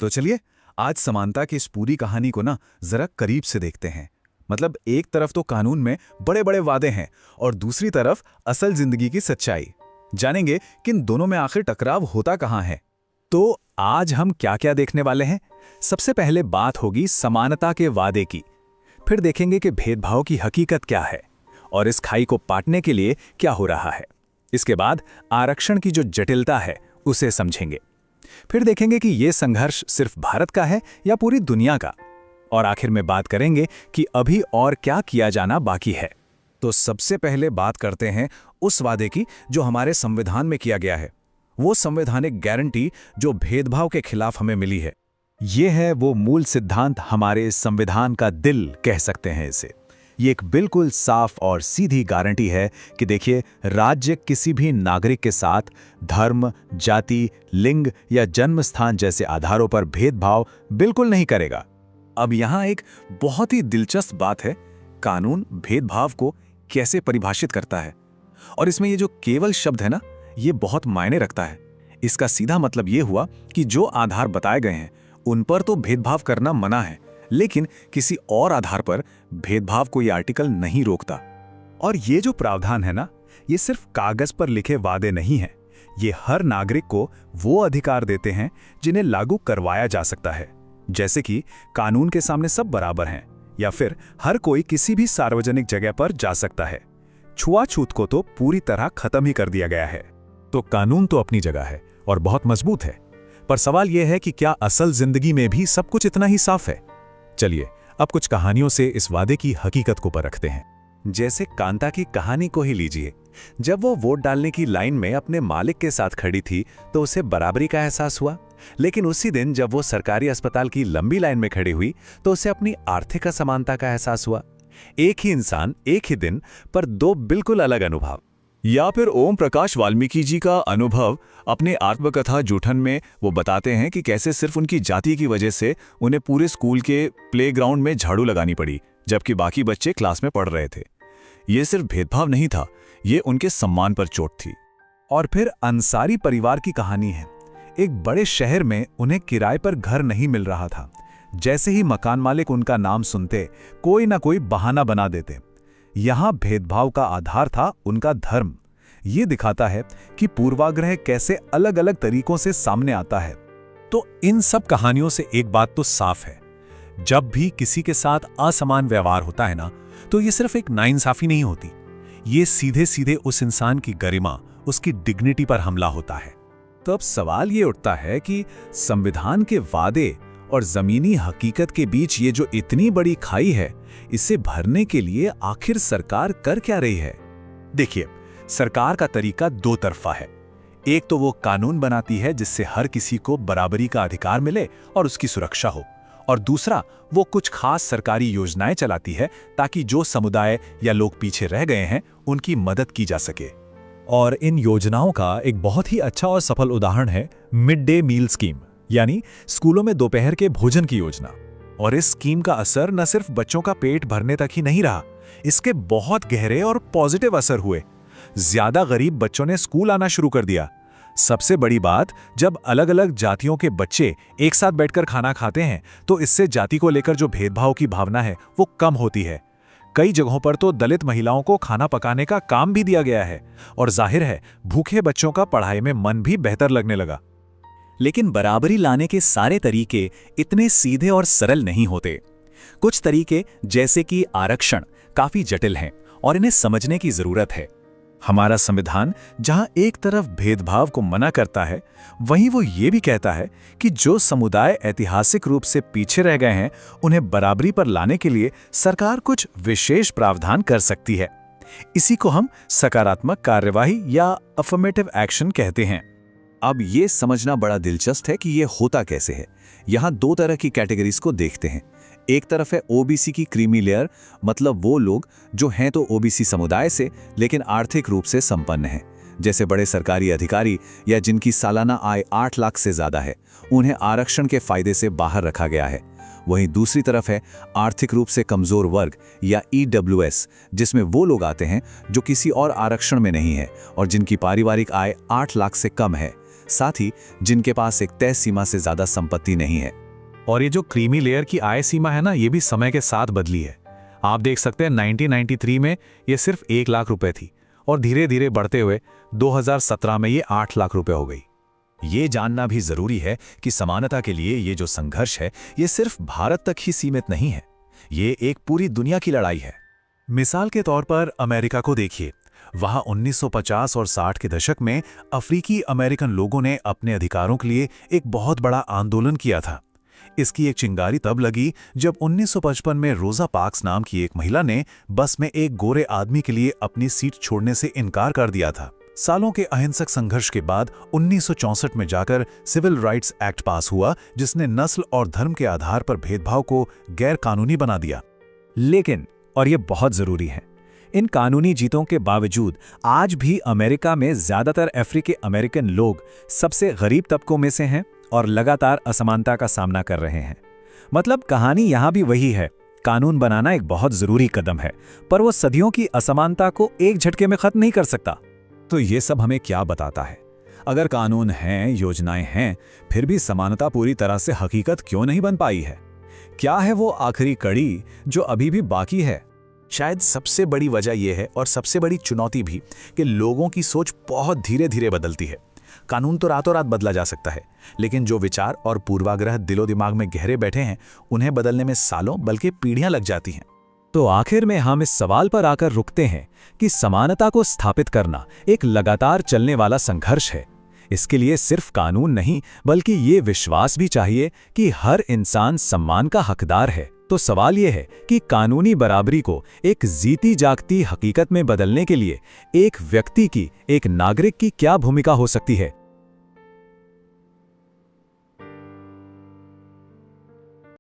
तो चलिए आज समानता की इस पूरी कहानी को ना जरा करीब से देखते हैं। मतलब एक तरफ तो कानून में बड़े बड़े वादे हैं और दूसरी तरफ असल जिंदगी की सच्चाई। जानेंगे कि इन दोनों में आखिर टकराव होता कहाँ है। तो आज हम क्या क्या देखने वाले हैं। सबसे पहले बात होगी समानता के वादे की। फिर देखेंगे कि भेदभाव की हकीकत क्या है और इस खाई को पाटने के लिए क्या हो रहा है। इसके बाद आरक्षण की जो जटिलता है उसे समझेंगे। फिर देखेंगे कि ये संघर्ष सिर्फ भारत का है या पूरी दुनिया का। और आखिर में बात करेंगे कि अभी और क्या किया जाना बाकी है। तो सबसे पहले बात करते हैं उस वादे की जो हमारे संविधान में किया गया है। वो संवैधानिक गारंटी जो भेदभाव के खिलाफ हमें मिली है। ये है वो मूल सिद्धांत, हमारे संविधान का दिल कह सकते हैं इसे। ये एक बिल्कुल साफ और सीधी गारंटी है कि देखिए, राज्य किसी भी नागरिक के साथ धर्म, जाति, लिंग या जन्म स्थान जैसे आधारों पर भेदभाव बिल्कुल नहीं करेगा। अब यहाँ एक बहुत ही दिलचस्प बात है, कानून भेदभाव को कैसे परिभाषित करता है। और इसमें ये जो केवल शब्द है ना, ये बहुत मायने रखता है। इसका सीधा मतलब ये हुआ कि जो आधार बताए गए हैं उन पर तो भेदभाव करना मना है, लेकिन किसी और आधार पर भेदभाव को यह आर्टिकल नहीं रोकता। और ये जो प्रावधान है ना, ये सिर्फ कागज पर लिखे वादे नहीं हैं। ये हर नागरिक को वो अधिकार देते हैं जिन्हें लागू करवाया जा सकता है। जैसे कि कानून के सामने सब बराबर हैं, या फिर हर कोई किसी भी सार्वजनिक जगह पर जा सकता है। छुआछूत को तो पूरी तरह खत्म ही कर दिया गया है। तो कानून तो अपनी जगह है और बहुत मजबूत है, पर सवाल यह है कि क्या असल जिंदगी में भी सब कुछ इतना ही साफ है। चलिए अब कुछ कहानियों से इस वादे की हकीकत को परखते हैं। जैसे कांता की कहानी को ही लीजिए। जब वो वोट डालने की लाइन में अपने मालिक के साथ खड़ी थी तो उसे बराबरी का एहसास हुआ, लेकिन उसी दिन जब वो सरकारी अस्पताल की लंबी लाइन में खड़ी हुई तो उसे अपनी आर्थिक असमानता का एहसास हुआ। एक ही इंसान, एक ही दिन, पर दो बिल्कुल अलग अनुभव। या फिर ओम प्रकाश वाल्मीकि जी का अनुभव अपने आत्मकथा जूठन में वो बताते हैं कि कैसे सिर्फ उनकी जाति की वजह से उन्हें पूरे स्कूल के प्लेग्राउंड में झाड़ू लगानी पड़ी, जबकि बाकी बच्चे क्लास में पढ़ रहे थे। ये सिर्फ भेदभाव नहीं था, ये उनके सम्मान पर चोट थी। और फिर अंसारी परिवार की कहानी है। एक बड़े शहर में उन्हें किराए पर घर नहीं मिल रहा था। जैसे ही मकान मालिक उनका नाम सुनते, कोई ना कोई बहाना बना देते। यहां भेदभाव का आधार था उनका धर्म। यह दिखाता है कि पूर्वाग्रह कैसे अलग अलग तरीकों से सामने आता है। तो इन सब कहानियों से एक बात तो साफ है, जब भी किसी के साथ असमान व्यवहार होता है ना, तो यह सिर्फ एक नाइंसाफी नहीं होती, ये सीधे सीधे उस इंसान की गरिमा, उसकी डिग्निटी पर हमला होता है। तो अब सवाल ये उठता है कि संविधान के वादे और जमीनी हकीकत के बीच ये जो इतनी बड़ी खाई है, इसे भरने के लिए आखिर सरकार कर क्या रही है। देखिए, सरकार का तरीका दो तरफा है। एक तो वो कानून बनाती है जिससे हर किसी को बराबरी का अधिकार मिले और उसकी सुरक्षा हो, और दूसरा वो कुछ खास सरकारी योजनाएं चलाती है ताकि जो समुदाय या लोग पीछे रह गए हैं उनकी मदद की जा सके। और इन योजनाओं का एक बहुत ही अच्छा और सफल उदाहरण है मिड डे मील स्कीम, यानी स्कूलों में दोपहर के भोजन की योजना। और इस स्कीम का असर न सिर्फ बच्चों का पेट भरने तक ही नहीं रहा, इसके बहुत गहरे और पॉजिटिव असर हुए। ज्यादा गरीब बच्चों ने स्कूल आना शुरू कर दिया। सबसे बड़ी बात, जब अलग अलग जातियों के बच्चे एक साथ बैठकर खाना खाते हैं तो इससे जाति को लेकर जो भेदभाव की भावना है वो कम होती है। कई जगहों पर तो दलित महिलाओं को खाना पकाने का काम भी दिया गया है, और जाहिर है भूखे बच्चों का पढ़ाई में मन भी बेहतर लगने लगा। लेकिन बराबरी लाने के सारे तरीके इतने सीधे और सरल नहीं होते। कुछ तरीके, जैसे कि आरक्षण, काफी जटिल हैं और इन्हें समझने की जरूरत है। हमारा संविधान जहां एक तरफ भेदभाव को मना करता है, वहीं वो ये भी कहता है कि जो समुदाय ऐतिहासिक रूप से पीछे रह गए हैं उन्हें बराबरी पर लाने के लिए सरकार कुछ विशेष प्रावधान कर सकती है। इसी को हम सकारात्मक कार्यवाही या अफर्मेटिव एक्शन कहते हैं। अब ये समझना बड़ा दिलचस्प है कि ये होता कैसे है। यहाँ दो तरह की कैटेगरीज को देखते हैं। एक तरफ है ओबीसी की क्रीमी लेयर, मतलब वो लोग जो हैं तो ओबीसी समुदाय से लेकिन आर्थिक रूप से संपन्न हैं, जैसे बड़े सरकारी अधिकारी या जिनकी सालाना आय 8 लाख से ज्यादा है, उन्हें आरक्षण के फायदे से बाहर रखा गया है। वहीं दूसरी तरफ है आर्थिक रूप से कमजोर वर्ग या ईडब्ल्यूएस, जिसमें वो लोग आते हैं जो किसी और आरक्षण में नहीं है और जिनकी पारिवारिक आय 8 लाख से कम है। साथ ही जिनके पास एक तय सीमा से ज्यादा संपत्ति नहीं है। और ये जो क्रीमी लेयर की आय सीमा है ना, ये भी समय के साथ बदली है। आप देख सकते हैं 1993 में ये सिर्फ 1 लाख रुपए थी और धीरे धीरे बढ़ते हुए 2017 में ये 8 लाख रुपए हो गई। ये जानना भी जरूरी है कि समानता के लिए ये जो संघर्ष है ये सिर्फ भारत तक ही सीमित नहीं है, ये एक पूरी दुनिया की लड़ाई है। मिसाल के तौर पर अमेरिका को देखिए, वहां 1950 और 60 के दशक में अफ्रीकी अमेरिकन लोगों ने अपने अधिकारों के लिए एक बहुत बड़ा आंदोलन किया था। इसकी एक चिंगारी तब लगी जब 1955 में रोजा पार्क्स नाम की एक महिला ने बस में एक गोरे आदमी के लिए अपनी सीट छोड़ने से इनकार कर दिया था। सालों के अहिंसक संघर्ष के बाद 1964 में जाकर सिविल राइट्स एक्ट पास हुआ, जिसने नस्ल और धर्म के आधार पर भेदभाव को गैर कानूनी बना दिया। लेकिन, और ये बहुत जरूरी है, इन कानूनी जीतों के बावजूद आज भी अमेरिका में ज्यादातर अफ्रीकी अमेरिकन लोग सबसे गरीब तबकों में से हैं और लगातार असमानता का सामना कर रहे हैं। मतलब कहानी यहां भी वही है, कानून बनाना एक बहुत जरूरी कदम है, पर वो सदियों की असमानता को एक झटके में खत्म नहीं कर सकता। तो ये सब हमें क्या बताता है? अगर कानून हैं, योजनाएं हैं, फिर भी समानता पूरी तरह से हकीकत क्यों नहीं बन पाई है? क्या है वो आखिरी कड़ी जो अभी भी बाकी है? शायद सबसे बड़ी वजह यह है, और सबसे बड़ी चुनौती भी, कि लोगों की सोच बहुत धीरे धीरे बदलती है। कानून तो रातों रात बदला जा सकता है, लेकिन जो विचार और पूर्वाग्रह दिलो दिमाग में गहरे बैठे हैं, उन्हें बदलने में सालों बल्कि पीढ़ियां लग जाती हैं। तो आखिर में हम इस सवाल पर आकर रुकते हैं कि समानता को स्थापित करना एक लगातार चलने वाला संघर्ष है। इसके लिए सिर्फ कानून नहीं, बल्कि ये विश्वास भी चाहिए कि हर इंसान सम्मान का हकदार है। तो सवाल ये है कि कानूनी बराबरी को एक जीती जागती हकीकत में बदलने के लिए एक व्यक्ति की, एक नागरिक की क्या भूमिका हो सकती है?